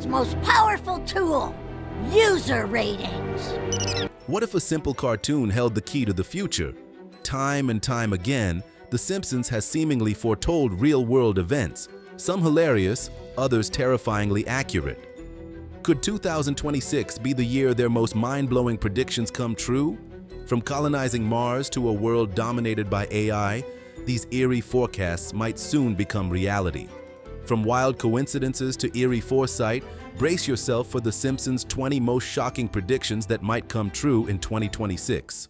most powerful tool, user ratings. What if a simple cartoon held the key to the future? Time and time again, The Simpsons has seemingly foretold real-world events, some hilarious, others terrifyingly accurate. Could 2026 be the year their most mind-blowing predictions come true? From colonizing Mars to a world dominated by AI, these eerie forecasts might soon become reality. From wild coincidences to eerie foresight, brace yourself for The Simpsons' 20 most shocking predictions that might come true in 2026.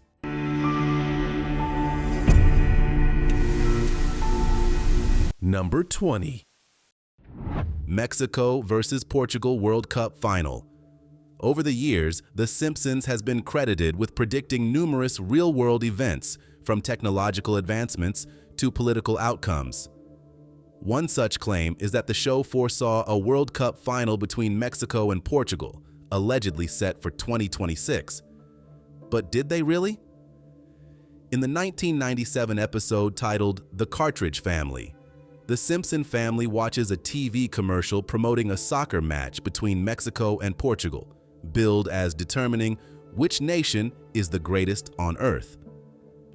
Number 20. Mexico versus Portugal World Cup Final. Over the years, The Simpsons has been credited with predicting numerous real-world events, from technological advancements to political outcomes. One such claim is that the show foresaw a World Cup final between Mexico and Portugal, allegedly set for 2026. But did they really? In the 1997 episode titled The Cartridge Family, the Simpson family watches a TV commercial promoting a soccer match between Mexico and Portugal, billed as determining which nation is the greatest on Earth.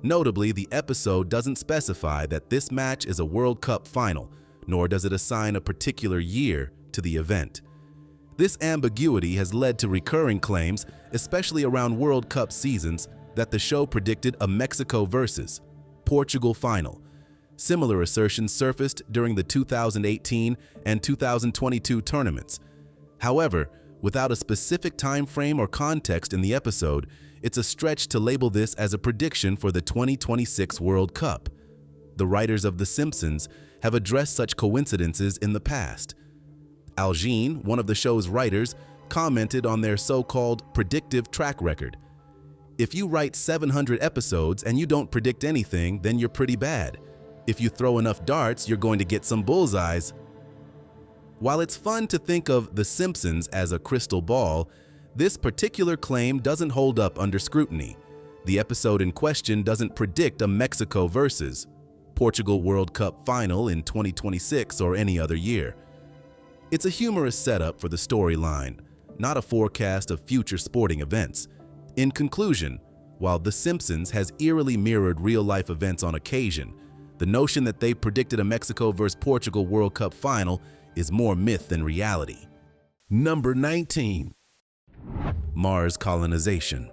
Notably, the episode doesn't specify that this match is a World Cup final, nor does it assign a particular year to the event. This ambiguity has led to recurring claims, especially around World Cup seasons, that the show predicted a Mexico versus Portugal final. Similar assertions surfaced during the 2018 and 2022 tournaments. However, without a specific time frame or context in the episode, it's a stretch to label this as a prediction for the 2026 World Cup. The writers of The Simpsons have addressed such coincidences in the past. Al Jean, one of the show's writers, commented on their so-called predictive track record. If you write 700 episodes and you don't predict anything, then you're pretty bad. If you throw enough darts, you're going to get some bullseyes. While it's fun to think of The Simpsons as a crystal ball, this particular claim doesn't hold up under scrutiny. The episode in question doesn't predict a Mexico versus Portugal World Cup final in 2026 or any other year. It's a humorous setup for the storyline, not a forecast of future sporting events. In conclusion, while The Simpsons has eerily mirrored real-life events on occasion, the notion that they predicted a Mexico vs. Portugal World Cup final is more myth than reality. Number 19. Mars colonization.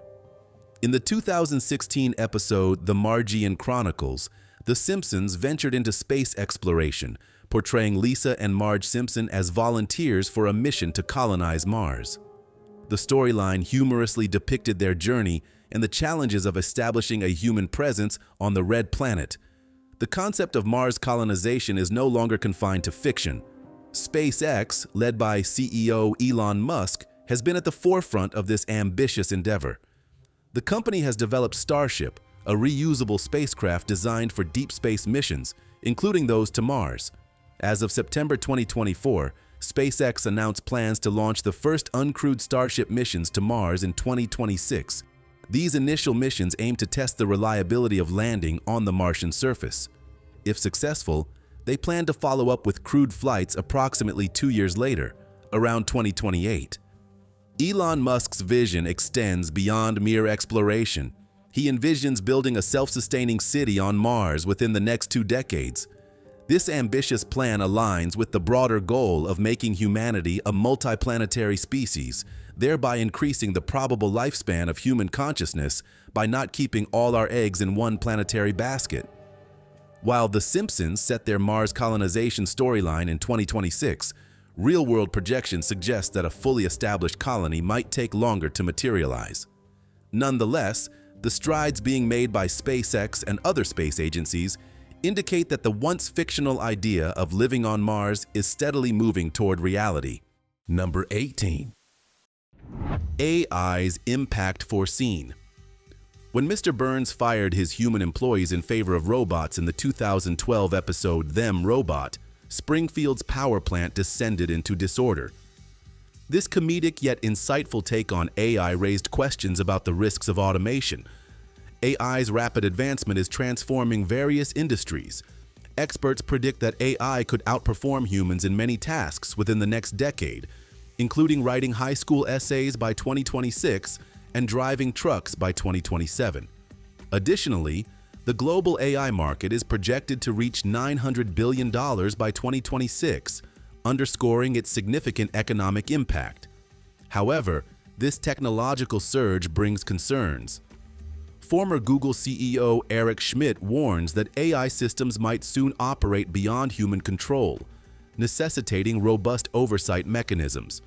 In the 2016 episode The Margian Chronicles, The Simpsons ventured into space exploration, portraying Lisa and Marge Simpson as volunteers for a mission to colonize Mars. The storyline humorously depicted their journey and the challenges of establishing a human presence on the Red Planet. The concept of Mars colonization is no longer confined to fiction. SpaceX, led by CEO Elon Musk, has been at the forefront of this ambitious endeavor. The company has developed Starship, a reusable spacecraft designed for deep space missions, including those to Mars. As of September 2024, SpaceX announced plans to launch the first uncrewed Starship missions to Mars in 2026. These initial missions aim to test the reliability of landing on the Martian surface. If successful, they plan to follow up with crewed flights approximately 2 years later, around 2028. Elon Musk's vision extends beyond mere exploration. He envisions building a self-sustaining city on Mars within the next 2 decades. This ambitious plan aligns with the broader goal of making humanity a multiplanetary species, thereby increasing the probable lifespan of human consciousness by not keeping all our eggs in one planetary basket. While The Simpsons set their Mars colonization storyline in 2026, real-world projections suggest that a fully established colony might take longer to materialize. Nonetheless, the strides being made by SpaceX and other space agencies indicate that the once fictional idea of living on Mars is steadily moving toward reality. Number 18. AIs Impact foreseen. When Mr. Burns fired his human employees in favor of robots in the 2012 episode Them Robot, Springfield's power plant descended into disorder. This comedic yet insightful take on AI raised questions about the risks of automation. AI's rapid advancement is transforming various industries. Experts predict that AI could outperform humans in many tasks within the next decade, including writing high school essays by 2026 and driving trucks by 2027. Additionally, the global AI market is projected to reach $900 billion by 2026, underscoring its significant economic impact. However, this technological surge brings concerns. Former Google CEO Eric Schmidt warns that AI systems might soon operate beyond human control, necessitating robust oversight mechanisms.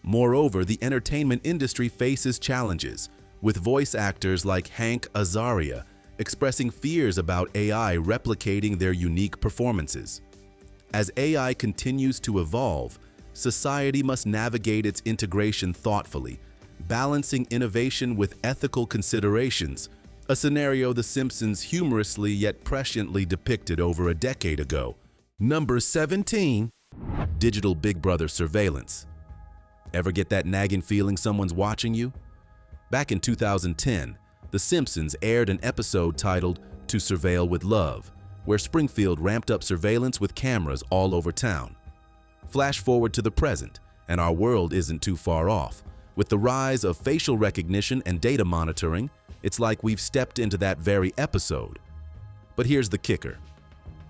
Moreover, the entertainment industry faces challenges, with voice actors like Hank Azaria expressing fears about AI replicating their unique performances. As AI continues to evolve, society must navigate its integration thoughtfully, balancing innovation with ethical considerations, a scenario The Simpsons humorously yet presciently depicted over a decade ago. Number 17. Digital Big Brother surveillance. Ever get that nagging feeling someone's watching you? Back in 2010, The Simpsons aired an episode titled To Surveil with Love, where Springfield ramped up surveillance with cameras all over town. Flash forward to the present, and our world isn't too far off. With the rise of facial recognition and data monitoring, it's like we've stepped into that very episode. But here's the kicker.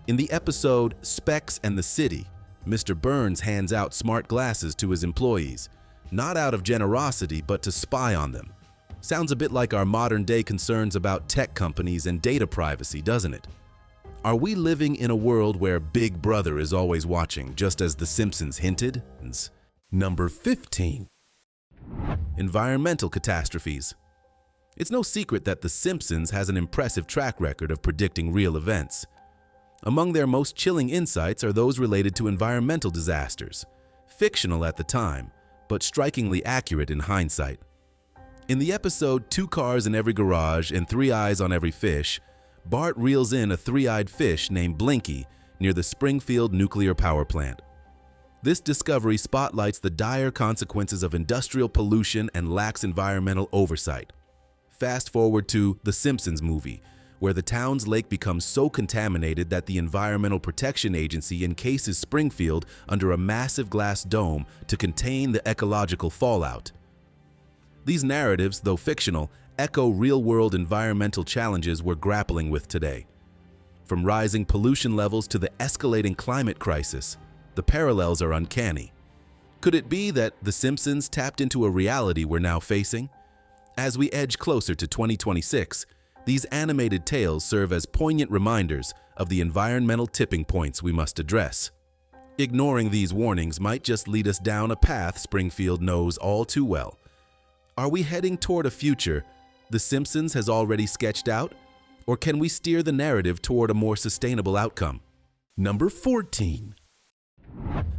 In the episode Specs and the City, Mr. Burns hands out smart glasses to his employees, not out of generosity but to spy on them. Sounds a bit like our modern-day concerns about tech companies and data privacy, doesn't it? Are we living in a world where Big Brother is always watching, just as The Simpsons hinted? Number 15. Environmental catastrophes. It's no secret that The Simpsons has an impressive track record of predicting real events. Among their most chilling insights are those related to environmental disasters, fictional at the time, but strikingly accurate in hindsight. In the episode 2 Cars in Every Garage and 3 Eyes on Every Fish, Bart reels in a three-eyed fish named Blinky near the Springfield nuclear power plant. This discovery spotlights the dire consequences of industrial pollution and lax environmental oversight. Fast forward to The Simpsons movie, where the town's lake becomes so contaminated that the Environmental Protection Agency encases Springfield under a massive glass dome to contain the ecological fallout. These narratives, though fictional, echo real-world environmental challenges we're grappling with today. From rising pollution levels to the escalating climate crisis, the parallels are uncanny. Could it be that The Simpsons tapped into a reality we're now facing? As we edge closer to 2026, these animated tales serve as poignant reminders of the environmental tipping points we must address. Ignoring these warnings might just lead us down a path Springfield knows all too well. Are we heading toward a future The Simpsons has already sketched out? Or can we steer the narrative toward a more sustainable outcome? Number 14.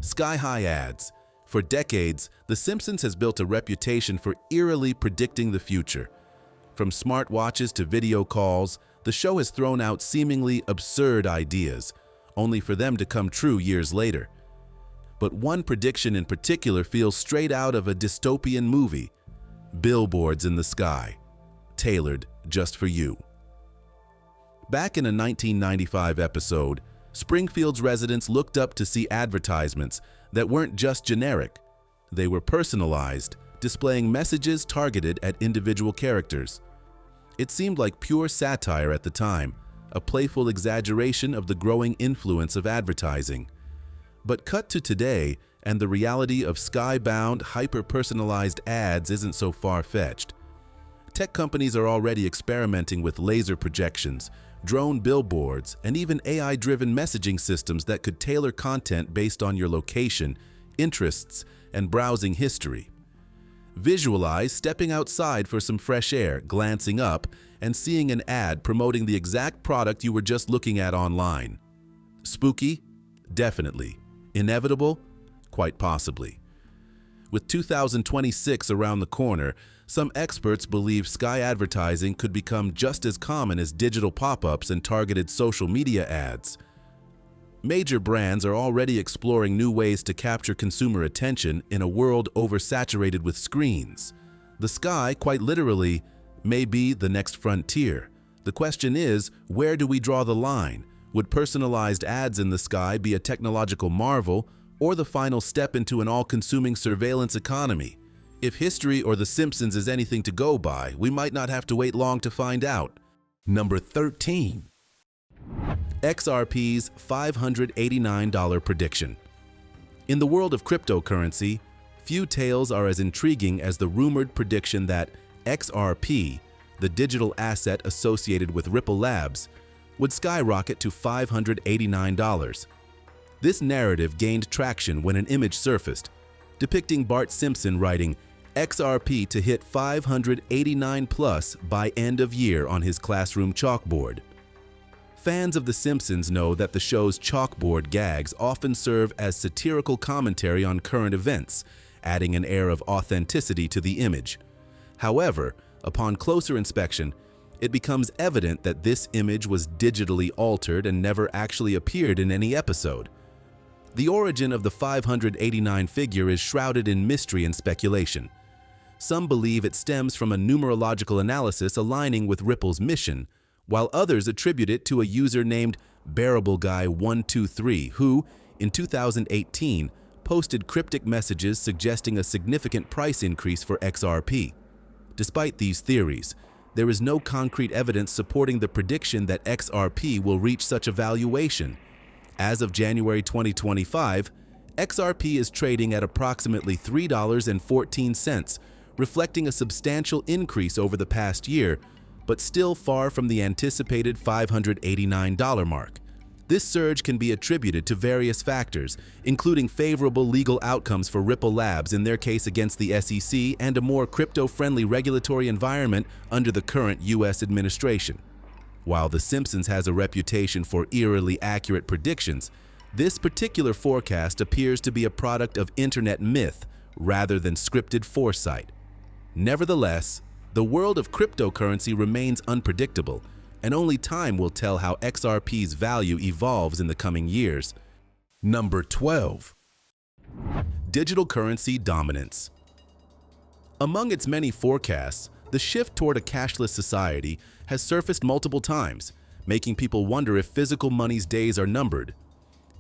Skyhigh Ads. For decades, The Simpsons has built a reputation for eerily predicting the future. From smartwatches to video calls, the show has thrown out seemingly absurd ideas, only for them to come true years later. But one prediction in particular feels straight out of a dystopian movie: billboards in the sky, tailored just for you. Back in a 1995 episode, Springfield's residents looked up to see advertisements that weren't just generic. They were personalized, displaying messages targeted at individual characters. It seemed like pure satire at the time, a playful exaggeration of the growing influence of advertising. But cut to today, and the reality of sky-bound, hyper-personalized ads isn't so far-fetched. Tech companies are already experimenting with laser projections, drone billboards, and even AI-driven messaging systems that could tailor content based on your location, interests, and browsing history. Visualize stepping outside for some fresh air, glancing up, and seeing an ad promoting the exact product you were just looking at online. Spooky? Definitely. Inevitable? Quite possibly. With 2026 around the corner, some experts believe sky advertising could become just as common as digital pop-ups and targeted social media ads. Major brands are already exploring new ways to capture consumer attention in a world oversaturated with screens. The sky, quite literally, may be the next frontier. The question is, where do we draw the line? Would personalized ads in the sky be a technological marvel, or the final step into an all-consuming surveillance economy? If history or The Simpsons is anything to go by, we might not have to wait long to find out. Number 13. XRP's $589 prediction. In the world of cryptocurrency, few tales are as intriguing as the rumored prediction that XRP, the digital asset associated with Ripple Labs, would skyrocket to $589. This narrative gained traction when an image surfaced, depicting Bart Simpson writing XRP to hit 589 plus by end of year on his classroom chalkboard. Fans of The Simpsons know that the show's chalkboard gags often serve as satirical commentary on current events, adding an air of authenticity to the image. However, upon closer inspection, it becomes evident that this image was digitally altered and never actually appeared in any episode. The origin of the 589 figure is shrouded in mystery and speculation. Some believe it stems from a numerological analysis aligning with Ripple's mission, while others attribute it to a user named BearableGuy123 who, in 2018, posted cryptic messages suggesting a significant price increase for XRP. Despite these theories, there is no concrete evidence supporting the prediction that XRP will reach such a valuation. As of January 2025, XRP is trading at approximately $3.14, reflecting a substantial increase over the past year, but still far from the anticipated $589 mark. This surge can be attributed to various factors, including favorable legal outcomes for Ripple Labs in their case against the SEC and a more crypto-friendly regulatory environment under the current U.S. administration. While The Simpsons has a reputation for eerily accurate predictions, this particular forecast appears to be a product of internet myth rather than scripted foresight. Nevertheless, the world of cryptocurrency remains unpredictable, and only time will tell how XRP's value evolves in the coming years. Number 12. Digital currency dominance. Among its many forecasts, the shift toward a cashless society has surfaced multiple times, making people wonder if physical money's days are numbered.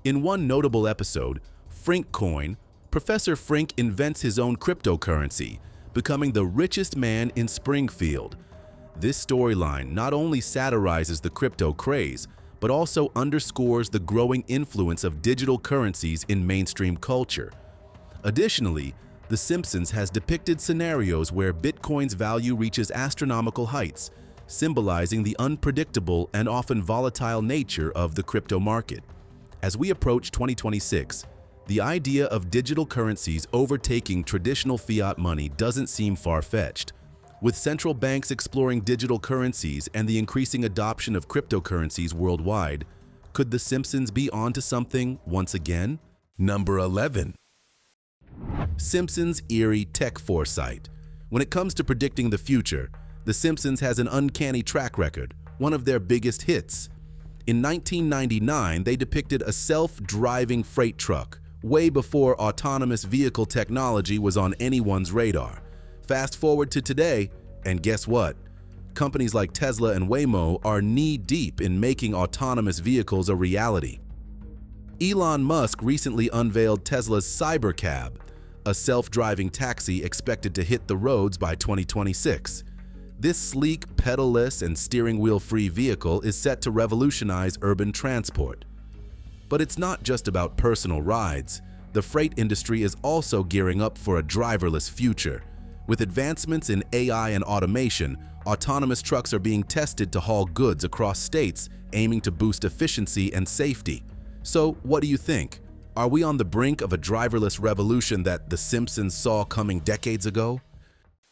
In one notable episode, FrinkCoin, Professor Frink invents his own cryptocurrency, becoming the richest man in Springfield. This storyline not only satirizes the crypto craze, but also underscores the growing influence of digital currencies in mainstream culture. Additionally, The Simpsons has depicted scenarios where Bitcoin's value reaches astronomical heights, symbolizing the unpredictable and often volatile nature of the crypto market. As we approach 2026, the idea of digital currencies overtaking traditional fiat money doesn't seem far-fetched. With central banks exploring digital currencies and the increasing adoption of cryptocurrencies worldwide, could The Simpsons be onto something once again? Number 11. Simpsons' eerie tech foresight. When it comes to predicting the future, The Simpsons has an uncanny track record, one of their biggest hits. In 1999, they depicted a self-driving freight truck, way before autonomous vehicle technology was on anyone's radar. Fast forward to today, and guess what? Companies like Tesla and Waymo are knee-deep in making autonomous vehicles a reality. Elon Musk recently unveiled Tesla's Cybercab, a self-driving taxi expected to hit the roads by 2026. This sleek, pedal-less, and steering wheel-free vehicle is set to revolutionize urban transport. But it's not just about personal rides. The freight industry is also gearing up for a driverless future. With advancements in AI and automation, autonomous trucks are being tested to haul goods across states, aiming to boost efficiency and safety. So, what do you think? Are we on the brink of a driverless revolution that The Simpsons saw coming decades ago?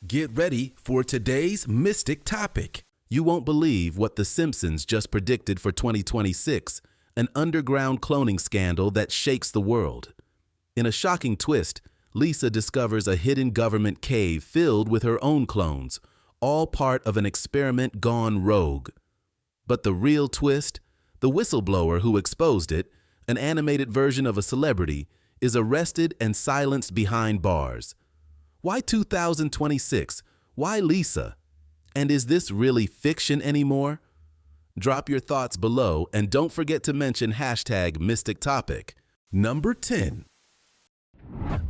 Get ready for today's mystic topic. You won't believe what The Simpsons just predicted for 2026, an underground cloning scandal that shakes the world. In a shocking twist, Lisa discovers a hidden government cave filled with her own clones, all part of an experiment gone rogue. But the real twist? The whistleblower who exposed it, an animated version of a celebrity, is arrested and silenced behind bars. Why 2026? Why Lisa? And is this really fiction anymore? Drop your thoughts below and don't forget to mention #MysticTopic. Number 10.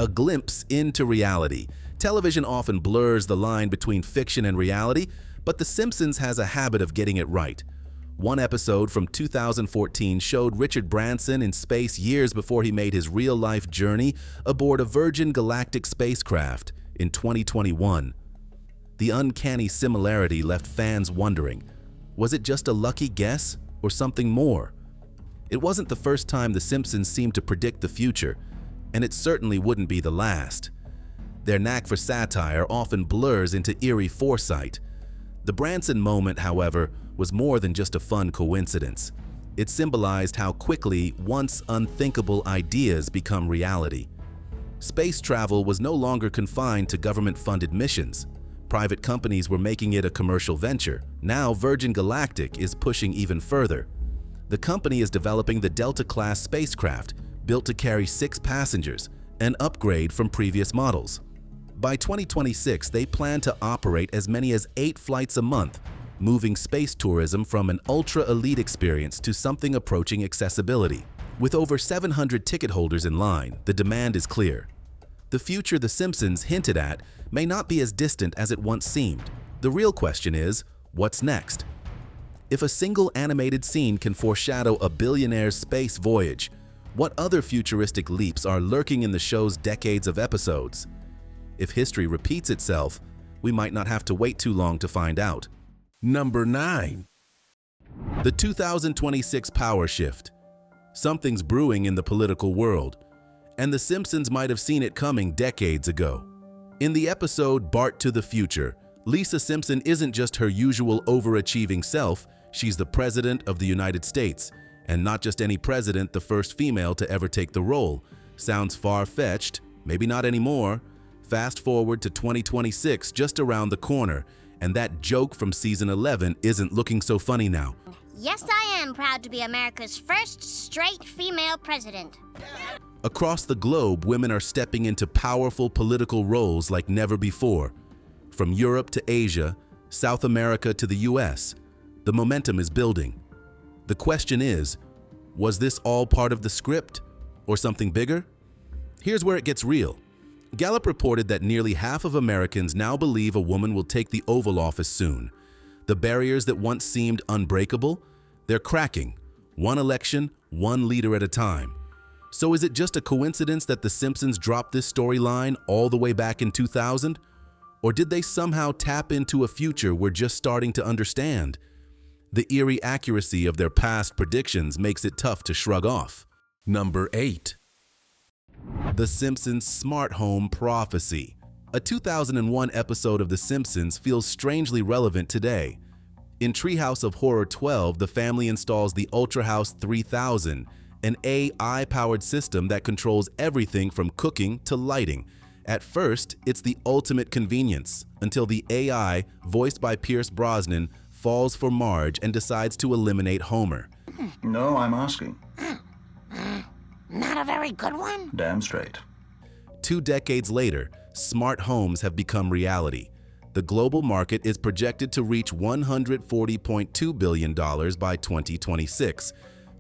A glimpse into reality. Television often blurs the line between fiction and reality, but The Simpsons has a habit of getting it right. One episode from 2014 showed Richard Branson in space years before he made his real-life journey aboard a Virgin Galactic spacecraft in 2021. The uncanny similarity left fans wondering, was it just a lucky guess or something more? It wasn't the first time The Simpsons seemed to predict the future, and it certainly wouldn't be the last. Their knack for satire often blurs into eerie foresight. The Branson moment, however, was more than just a fun coincidence. It symbolized how quickly once unthinkable ideas become reality. Space travel was no longer confined to government-funded missions. Private companies were making it a commercial venture. Now Virgin Galactic is pushing even further. The company is developing the Delta-class spacecraft, built to carry 6 passengers, an upgrade from previous models. By 2026, they plan to operate as many as 8 flights a month, moving space tourism from an ultra-elite experience to something approaching accessibility. With over 700 ticket holders in line, the demand is clear. The future The Simpsons hinted at may not be as distant as it once seemed. The real question is, what's next? If a single animated scene can foreshadow a billionaire's space voyage, what other futuristic leaps are lurking in the show's decades of episodes? If history repeats itself, we might not have to wait too long to find out. Number 9. The 2026 power shift. Something's brewing in the political world, and The Simpsons might have seen it coming decades ago. In the episode Bart to the Future, Lisa Simpson isn't just her usual overachieving self, she's the President of the United States, and not just any president, the first female to ever take the role. Sounds far-fetched, maybe not anymore. Fast forward to 2026, just around the corner, and that joke from season 11 isn't looking so funny now. Yes, I am proud to be America's first straight female president. Across the globe, women are stepping into powerful political roles like never before. From Europe to Asia, South America to the US, the momentum is building. The question is, was this all part of the script or something bigger? Here's where it gets real. Gallup reported that nearly half of Americans now believe a woman will take the Oval Office soon. The barriers that once seemed unbreakable, they're cracking. One election, one leader at a time. So is it just a coincidence that The Simpsons dropped this storyline all the way back in 2000? Or did they somehow tap into a future we're just starting to understand? The eerie accuracy of their past predictions makes it tough to shrug off. Number 8. The Simpsons Smart Home Prophecy. A 2001 episode of The Simpsons feels strangely relevant today. In Treehouse of Horror 12, the family installs the Ultra House 3000, an AI-powered system that controls everything from cooking to lighting. At first, it's the ultimate convenience, until the AI, voiced by Pierce Brosnan, falls for Marge and decides to eliminate Homer. No, I'm asking. Not a very good one? Damn straight. 2 decades later, smart homes have become reality. The global market is projected to reach $140.2 billion by 2026,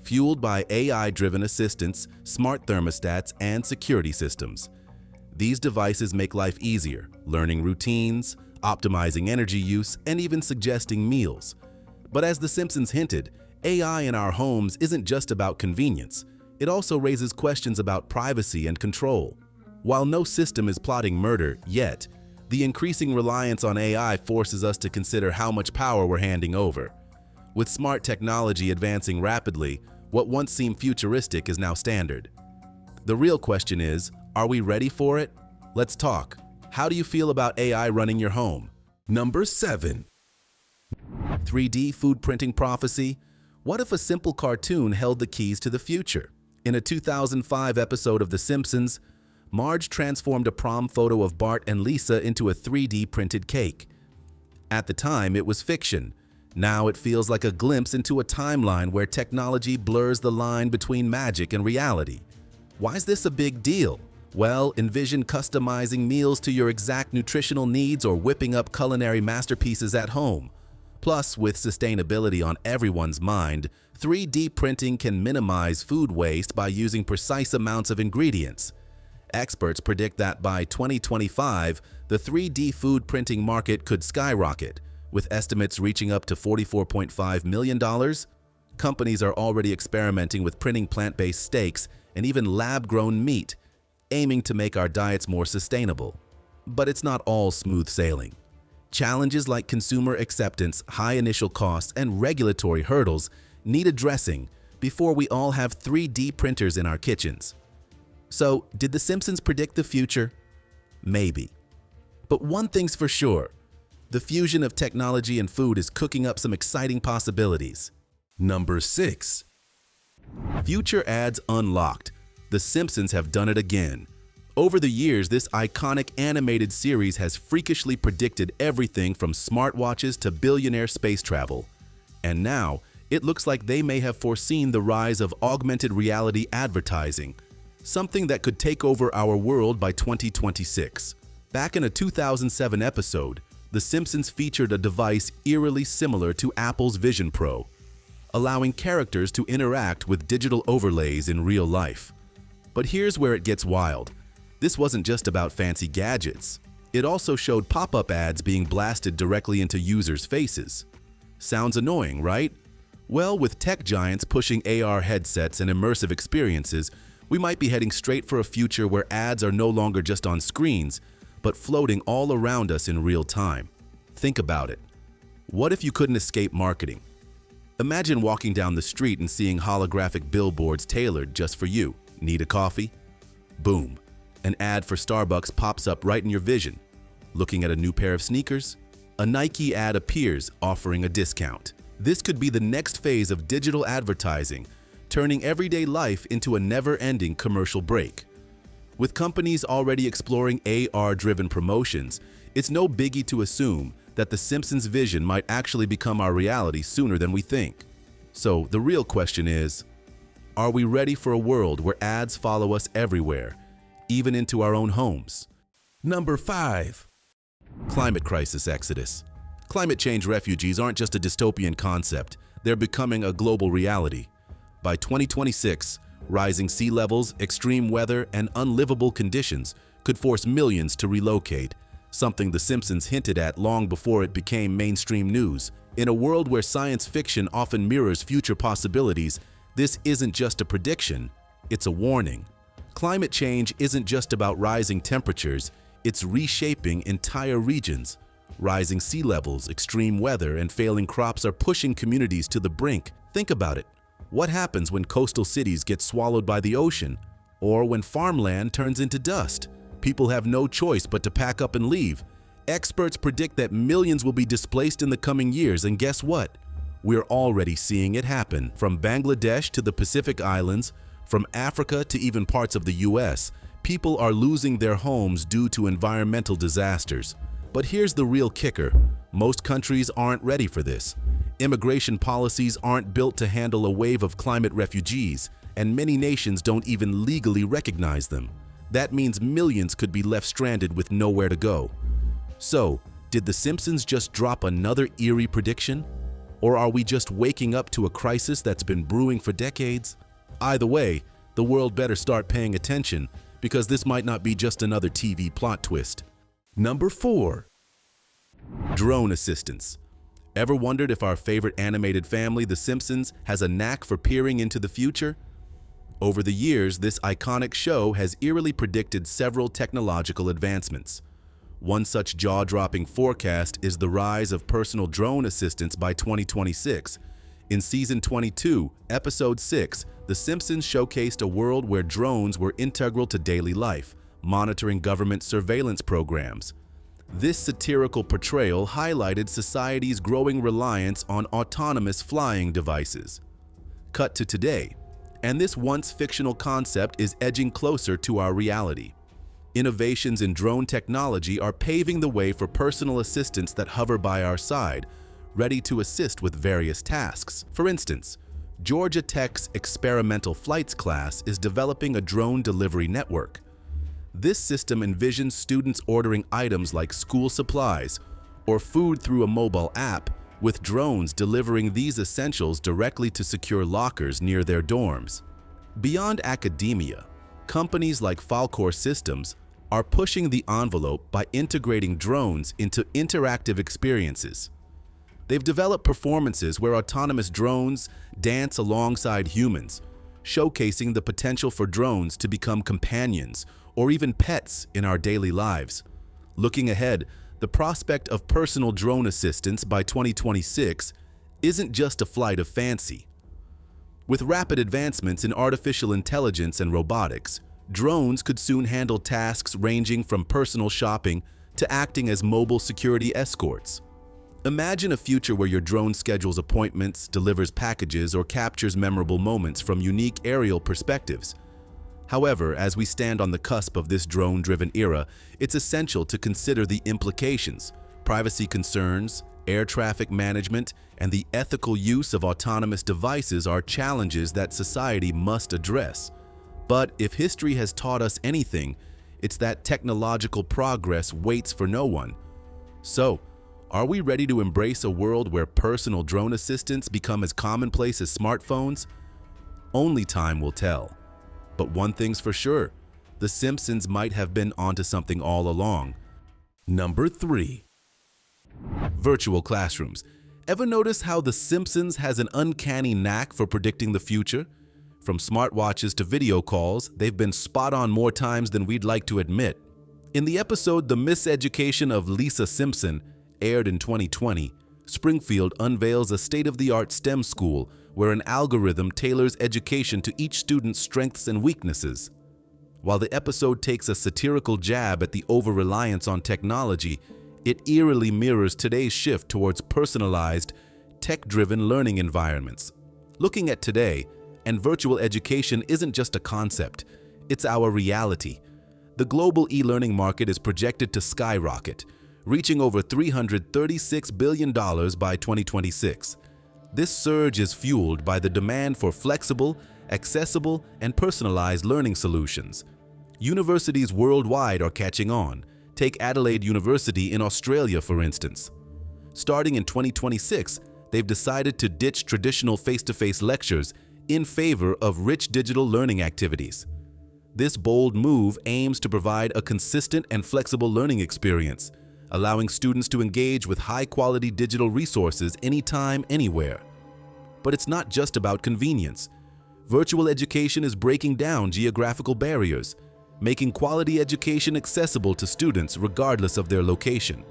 fueled by AI-driven assistants, smart thermostats, and security systems. These devices make life easier, learning routines, optimizing energy use, and even suggesting meals. But as The Simpsons hinted, AI in our homes isn't just about convenience. It also raises questions about privacy and control. While no system is plotting murder yet, the increasing reliance on AI forces us to consider how much power we're handing over. With smart technology advancing rapidly, what once seemed futuristic is now standard. The real question is, are we ready for it? Let's talk. How do you feel about AI running your home? Number 7. 3D food printing prophecy. What if a simple cartoon held the keys to the future? In a 2005 episode of The Simpsons, Marge transformed a prom photo of Bart and Lisa into a 3D printed cake. At the time, it was fiction. Now it feels like a glimpse into a timeline where technology blurs the line between magic and reality. Why is this a big deal? Well, envision customizing meals to your exact nutritional needs or whipping up culinary masterpieces at home. Plus, with sustainability on everyone's mind, 3D printing can minimize food waste by using precise amounts of ingredients. Experts predict that by 2025, the 3D food printing market could skyrocket, with estimates reaching up to $44.5 million. Companies are already experimenting with printing plant-based steaks and even lab-grown meat, aiming to make our diets more sustainable. But it's not all smooth sailing. Challenges like consumer acceptance, high initial costs, and regulatory hurdles need addressing before we all have 3D printers in our kitchens. So, did The Simpsons predict the future? Maybe. But one thing's for sure, the fusion of technology and food is cooking up some exciting possibilities. Number 6. Future ads unlocked. The Simpsons have done it again. Over the years, this iconic animated series has freakishly predicted everything from smartwatches to billionaire space travel. And now, it looks like they may have foreseen the rise of augmented reality advertising, something that could take over our world by 2026. Back in a 2007 episode, The Simpsons featured a device eerily similar to Apple's Vision Pro, allowing characters to interact with digital overlays in real life. But here's where it gets wild. This wasn't just about fancy gadgets. It also showed pop-up ads being blasted directly into users' faces. Sounds annoying, right? Well, with tech giants pushing AR headsets and immersive experiences, we might be heading straight for a future where ads are no longer just on screens, but floating all around us in real time. Think about it. What if you couldn't escape marketing? Imagine walking down the street and seeing holographic billboards tailored just for you. Need a coffee? Boom. An ad for Starbucks pops up right in your vision. Looking at a new pair of sneakers? A Nike ad appears offering a discount. This could be the next phase of digital advertising, turning everyday life into a never-ending commercial break. With companies already exploring AR-driven promotions, it's no biggie to assume that The Simpsons' vision might actually become our reality sooner than we think. So the real question is, are we ready for a world where ads follow us everywhere, even into our own homes? Number 5. Climate crisis exodus. Climate change refugees aren't just a dystopian concept, they're becoming a global reality. By 2026, rising sea levels, extreme weather, and unlivable conditions could force millions to relocate, something The Simpsons hinted at long before it became mainstream news. In a world where science fiction often mirrors future possibilities, this isn't just a prediction, it's a warning. Climate change isn't just about rising temperatures, it's reshaping entire regions. Rising sea levels, extreme weather, and failing crops are pushing communities to the brink. Think about it. What happens when coastal cities get swallowed by the ocean? Or when farmland turns into dust? People have no choice but to pack up and leave. Experts predict that millions will be displaced in the coming years, and guess what? We're already seeing it happen. From Bangladesh to the Pacific Islands, from Africa to even parts of the US, people are losing their homes due to environmental disasters. But here's the real kicker. Most countries aren't ready for this. Immigration policies aren't built to handle a wave of climate refugees, and many nations don't even legally recognize them. That means millions could be left stranded with nowhere to go. So, did The Simpsons just drop another eerie prediction? Or are we just waking up to a crisis that's been brewing for decades? Either way, the world better start paying attention, because this might not be just another TV plot twist. Number 4. Drone assistants. Ever wondered if our favorite animated family, The Simpsons, has a knack for peering into the future? Over the years, this iconic show has eerily predicted several technological advancements. One such jaw-dropping forecast is the rise of personal drone assistants by 2026. In Season 22, Episode 6, The Simpsons showcased a world where drones were integral to daily life, monitoring government surveillance programs. This satirical portrayal highlighted society's growing reliance on autonomous flying devices. Cut to today, and this once fictional concept is edging closer to our reality. Innovations in drone technology are paving the way for personal assistants that hover by our side, ready to assist with various tasks. For instance, Georgia Tech's Experimental Flights class is developing a drone delivery network. This system envisions students ordering items like school supplies or food through a mobile app, with drones delivering these essentials directly to secure lockers near their dorms. Beyond academia, Companies like Falcor Systems are pushing the envelope by integrating drones into interactive experiences. They've developed performances where autonomous drones dance alongside humans, showcasing the potential for drones to become companions or even pets in our daily lives. Looking ahead, the prospect of personal drone assistance by 2026 isn't just a flight of fancy. With rapid advancements in artificial intelligence and robotics, drones could soon handle tasks ranging from personal shopping to acting as mobile security escorts. Imagine a future where your drone schedules appointments, delivers packages, or captures memorable moments from unique aerial perspectives. However, as we stand on the cusp of this drone-driven era, it's essential to consider the implications. Privacy concerns, air traffic management, and the ethical use of autonomous devices are challenges that society must address. But if history has taught us anything, it's that technological progress waits for no one. So, are we ready to embrace a world where personal drone assistants become as commonplace as smartphones? Only time will tell. But one thing's for sure, The Simpsons might have been onto something all along. Number 3. Virtual classrooms. Ever notice how The Simpsons has an uncanny knack for predicting the future? From smartwatches to video calls, they've been spot on more times than we'd like to admit. In the episode The Miseducation of Lisa Simpson, aired in 2020, Springfield unveils a state-of-the-art STEM school where an algorithm tailors education to each student's strengths and weaknesses. While the episode takes a satirical jab at the over-reliance on technology, it eerily mirrors today's shift towards personalized, tech-driven learning environments. Looking at today, and virtual education isn't just a concept, it's our reality. The global e-learning market is projected to skyrocket, reaching over $336 billion by 2026. This surge is fueled by the demand for flexible, accessible, and personalized learning solutions. Universities worldwide are catching on. Take Adelaide University in Australia, for instance. Starting in 2026, they've decided to ditch traditional face-to-face lectures in favor of rich digital learning activities. This bold move aims to provide a consistent and flexible learning experience, allowing students to engage with high-quality digital resources anytime, anywhere. But it's not just about convenience. Virtual education is breaking down geographical barriers, making quality education accessible to students regardless of their location.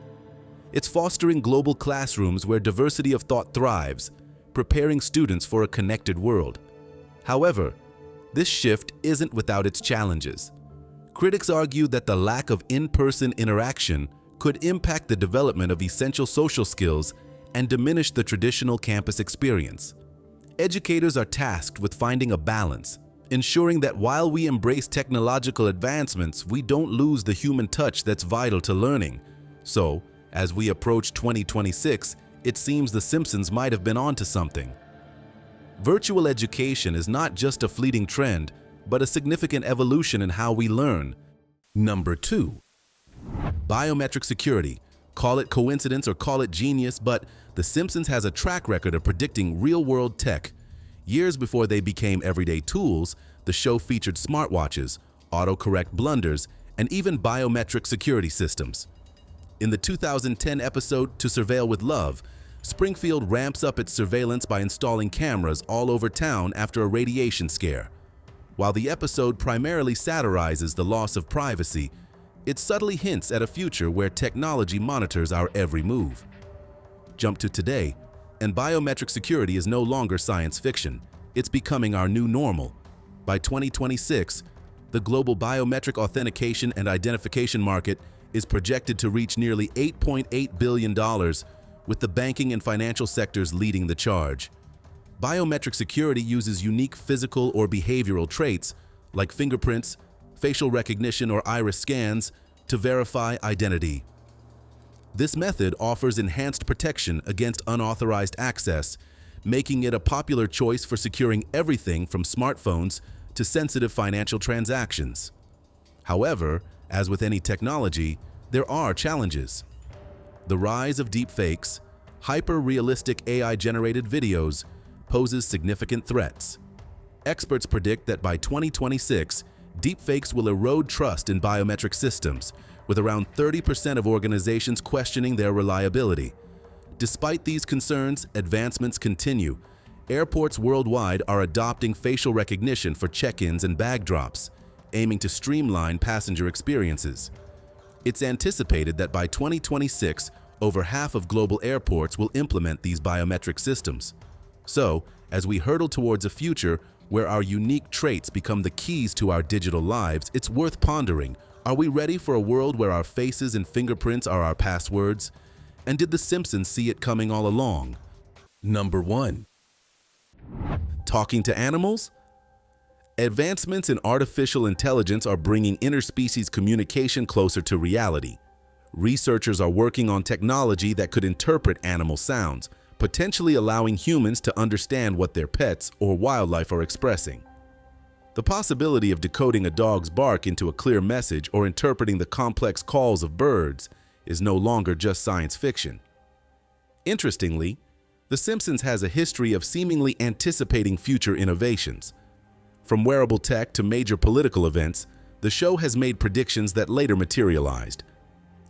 It's fostering global classrooms where diversity of thought thrives, preparing students for a connected world. However, this shift isn't without its challenges. Critics argue that the lack of in-person interaction could impact the development of essential social skills and diminish the traditional campus experience. Educators are tasked with finding a balance, ensuring that while we embrace technological advancements, we don't lose the human touch that's vital to learning. So, as we approach 2026, it seems The Simpsons might have been onto something. Virtual education is not just a fleeting trend, but a significant evolution in how we learn. Number 2. Biometric security. Call it coincidence or call it genius, but The Simpsons has a track record of predicting real-world tech. Years before they became everyday tools, the show featured smartwatches, autocorrect blunders, and even biometric security systems. In the 2010 episode To Surveil with Love, Springfield ramps up its surveillance by installing cameras all over town after a radiation scare. While the episode primarily satirizes the loss of privacy, it subtly hints at a future where technology monitors our every move. Jump to today, and biometric security is no longer science fiction. It's becoming our new normal. By 2026, the global biometric authentication and identification market is projected to reach nearly $8.8 billion, with the banking and financial sectors leading the charge. Biometric security uses unique physical or behavioral traits, like fingerprints, facial recognition, or iris scans, to verify identity. This method offers enhanced protection against unauthorized access, making it a popular choice for securing everything from smartphones to sensitive financial transactions. However, as with any technology, there are challenges. The rise of deepfakes, hyper-realistic AI-generated videos, poses significant threats. Experts predict that by 2026, deepfakes will erode trust in biometric systems, with around 30% of organizations questioning their reliability. Despite these concerns, advancements continue. Airports worldwide are adopting facial recognition for check-ins and bag drops, aiming to streamline passenger experiences. It's anticipated that by 2026, over half of global airports will implement these biometric systems. So, as we hurtle towards a future where our unique traits become the keys to our digital lives, it's worth pondering. Are we ready for a world where our faces and fingerprints are our passwords? And did the Simpsons see it coming all along? Number 1. Talking to animals? Advancements in artificial intelligence are bringing interspecies communication closer to reality. Researchers are working on technology that could interpret animal sounds, potentially allowing humans to understand what their pets or wildlife are expressing. The possibility of decoding a dog's bark into a clear message or interpreting the complex calls of birds is no longer just science fiction. Interestingly, The Simpsons has a history of seemingly anticipating future innovations. From wearable tech to major political events, the show has made predictions that later materialized.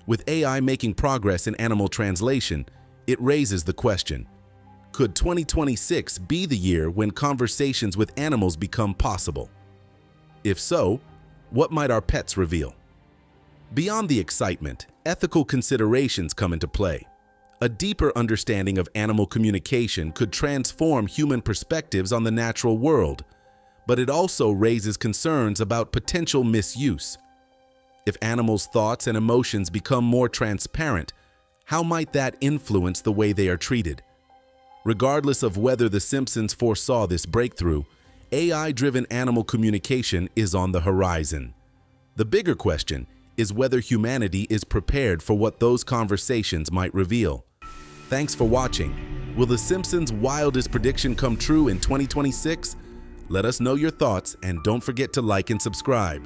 With AI making progress in animal translation, it raises the question, could 2026 be the year when conversations with animals become possible? If so, what might our pets reveal? Beyond the excitement, ethical considerations come into play. A deeper understanding of animal communication could transform human perspectives on the natural world, but it also raises concerns about potential misuse. If animals' thoughts and emotions become more transparent, how might that influence the way they are treated? Regardless of whether The Simpsons foresaw this breakthrough, AI-driven animal communication is on the horizon. The bigger question is whether humanity is prepared for what those conversations might reveal. Thanks for watching. Will The Simpsons' wildest prediction come true in 2026? Let us know your thoughts and don't forget to like and subscribe.